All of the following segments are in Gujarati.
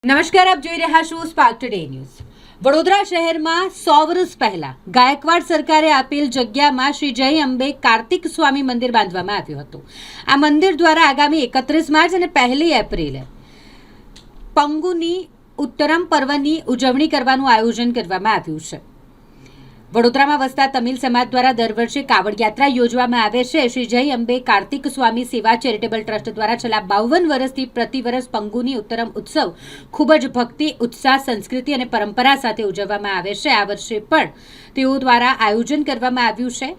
નમસ્કાર, આપ જોઈ રહ્યા છો સ્પાર્ક ટુડે ન્યૂઝ। વડોદરા શહેરમાં 100 વર્ષ પહેલા ગાયકવાડ સરકારે આપેલ જગ્યામાં શ્રી જય અંબે કાર્તિક સ્વામી મંદિર બાંધવામાં આવ્યું હતું। આ મંદિર દ્વારા આગામી 31 માર્ચ અને 1 એપ્રિલે પંગુની ઉત્તરમ પર્વની ઉજવણી કરવાનું આયોજન કરવામાં આવ્યું છે। વડોદરામાં વસતા તમિલ સમાજ દ્વારા દર વર્ષે કાવડ યાત્રા યોજવામાં આવે છે। શ્રી જય અંબે કાર્તિક સ્વામી સેવા ચેરિટેબલ ટ્રસ્ટ દ્વારા છેલ્લા 52 વર્ષથી પ્રતિવર્ષ પંગુની ઉત્તરમ ઉત્સવ ખૂબ જ ભક્તિ, ઉત્સાહ, સંસ્કૃતિ અને પરંપરા સાથે ઉજવવામાં આવે છે। આ વર્ષે પણ તેઓ દ્વારા આયોજન કરવામાં આવ્યું છે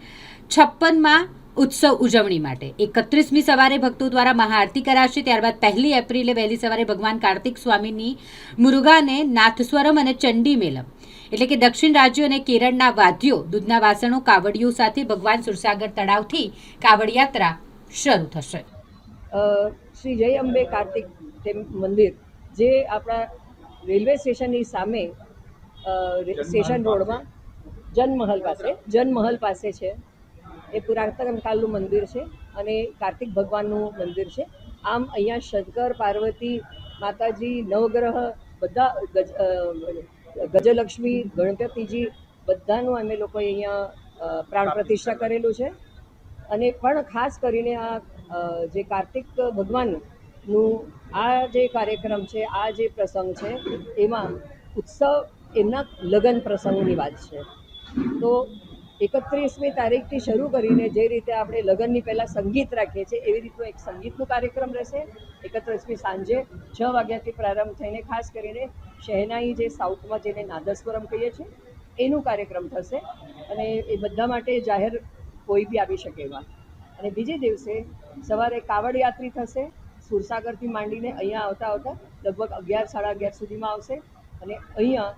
56માં ઉત્સવ ઉજવણી માટે। 31મી સવારે ભક્તો દ્વારા મહાઆરતી કરાશે, ત્યારબાદ 1 એપ્રિલે વહેલી સવારે ભગવાન કાર્તિક સ્વામીની મુરુગાને નાથસ્વરમ અને ચંડી મેલમ એટલે કે દક્ષિણ રાજ્યો અને કેરળના વાદ્યો, દૂધના વાસણો, કાવડીઓ સાથે ભગવાન સુરસાગર તળાવથી કાવડ યાત્રા શરૂ થશે। શ્રી જય અંબે કાર્તિક મંદિર જે આપણા રેલવે સ્ટેશનની સામે સ્ટેશન રોડમાં જનમહલ પાસે છે। એ પુરાતન કાળનું મંદિર છે અને કાર્તિક ભગવાનનું મંદિર છે। આમ અહીંયા શંકર, પાર્વતી, માતાજી, નવગ્રહ બધા ગજલક્ષ્મી, ગણપતિજી બધાનું અમે લોકો અહીંયા પ્રાણ પ્રતિષ્ઠા કરેલું છે। અને પણ ખાસ કરીને આ જે કાર્તિક ભગવાનનું આ જે કાર્યક્રમ છે, આ જે પ્રસંગ છે, એમાં ઉત્સવ એમના લગ્ન પ્રસંગની વાત છે। તો 31મી તારીખથી શરૂ કરીને જે રીતે આપણે લગ્નની પહેલાં સંગીત રાખીએ છીએ એવી રીતનો એક સંગીતનો કાર્યક્રમ રહેશે। 31મી સાંજે 6 વાગ્યાથી પ્રારંભ થઈને ખાસ કરીને શહેનાઈ જે સાઉથમાં જેને નાદસ્વરમ કહીએ છીએ એનું કાર્યક્રમ થશે અને એ બધા માટે જાહેર કોઈ બી આવી શકે એવા। અને બીજે દિવસે સવારે કાવડ યાત્રી થશે, સુરસાગરથી માંડીને અહીંયા આવતા લગભગ 11-11:30 સુધીમાં આવશે અને અહીંયા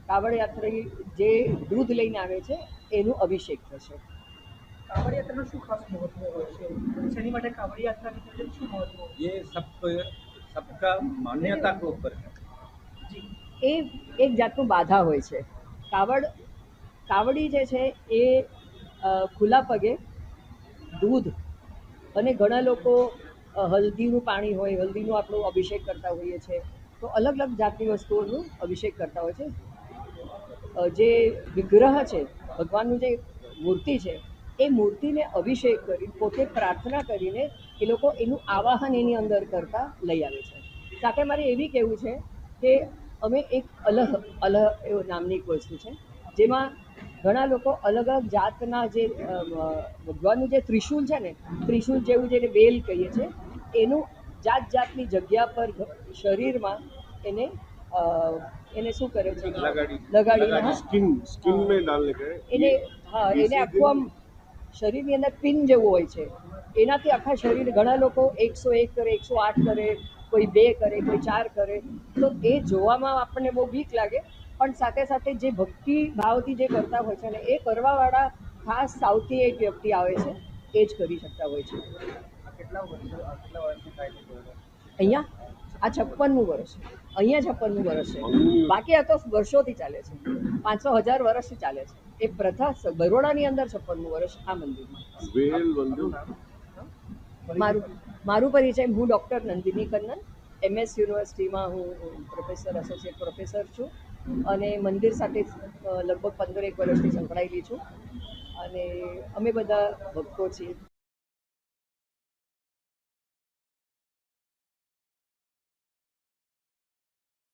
કાવડ યાત્રી જે દૂધ લઈને આવે છે એનું અભિષેક થશે। कावड़ यात्रा શું ખાસ મહત્વ હોય છે? શેની માટે કાવડ યાત્રા નીકળે છે? શું મહત્વ? ये सबका मान्यता के ऊपर है जी। એ એક જાતનું બાધા હોય છે। કાવડી જે છે એ ખુલ્લા પગે દૂધ અને ઘણા લોકો હલ્દીનું પાણી હોય, હલ્દીનું આપણું અભિષેક કરતા હોઈએ છીએ, તો અલગ અલગ જાતની વસ્તુઓનું અભિષેક કરતા હોય છે। જે વિગ્રહ છે, ભગવાનનું જે મૂર્તિ છે, એ મૂર્તિને અભિષેક કરી પોતે પ્રાર્થના કરીને એ લોકો એનું આવાહન એની અંદર કરતા લઈ આવે છે। સાથે મારે એવી કહેવું છે કે અમે એક અલહ એવું નામની એક વસ્તુ છે જેમાં ઘણા લોકો અલગ અલગ જાતના જે ભગવાનનું જે ત્રિશૂલ છે ને, ત્રિશૂલ જેવું જેને બેલ કહીએ છીએ, એનું જાત જાતની જગ્યા પર શરીરમાં એને શું કરે છે, લગાડીને स्किन में डालने का એને એને આખું આમ શરીરની અંદર પિન જેવું હોય છે, એનાથી આખા શરીર ઘણા લોકો 101 કરે, 108 કરે, કોઈ 2 કરે, કોઈ 4 કરે, તો એ જોવામાં આપણને બહુ બીક લાગે, પણ સાથે સાથે જે ભક્તિ ભાવથી જે કરતા હોય છે ને એ કરવાવાળા ખાસ સાઉથથી એક વ્યક્તિ આવે છે, એ જ કરી શકતા હોય છે। કેટલા વર્ષથી થાય છે? અહીંયા આ 56મું વર્ષ, અહીંયા 56મું વર્ષ છે, બાકી આ તો વર્ષોથી ચાલે છે, 500-1000 વર્ષથી ચાલે છે। એ પ્રથા બરોડાની અંદર 56મું વર્ષ આ મંદિરમાં। મારું પરિચય, હું ડૉક્ટર નંદિની કન્નન, MS યુનિવર્સિટીમાં હું એસોસિએટ પ્રોફેસર છું અને મંદિર સાથે લગભગ 15 વર્ષથી સંકળાયેલી છું અને અમે બધા ભક્તો છીએ।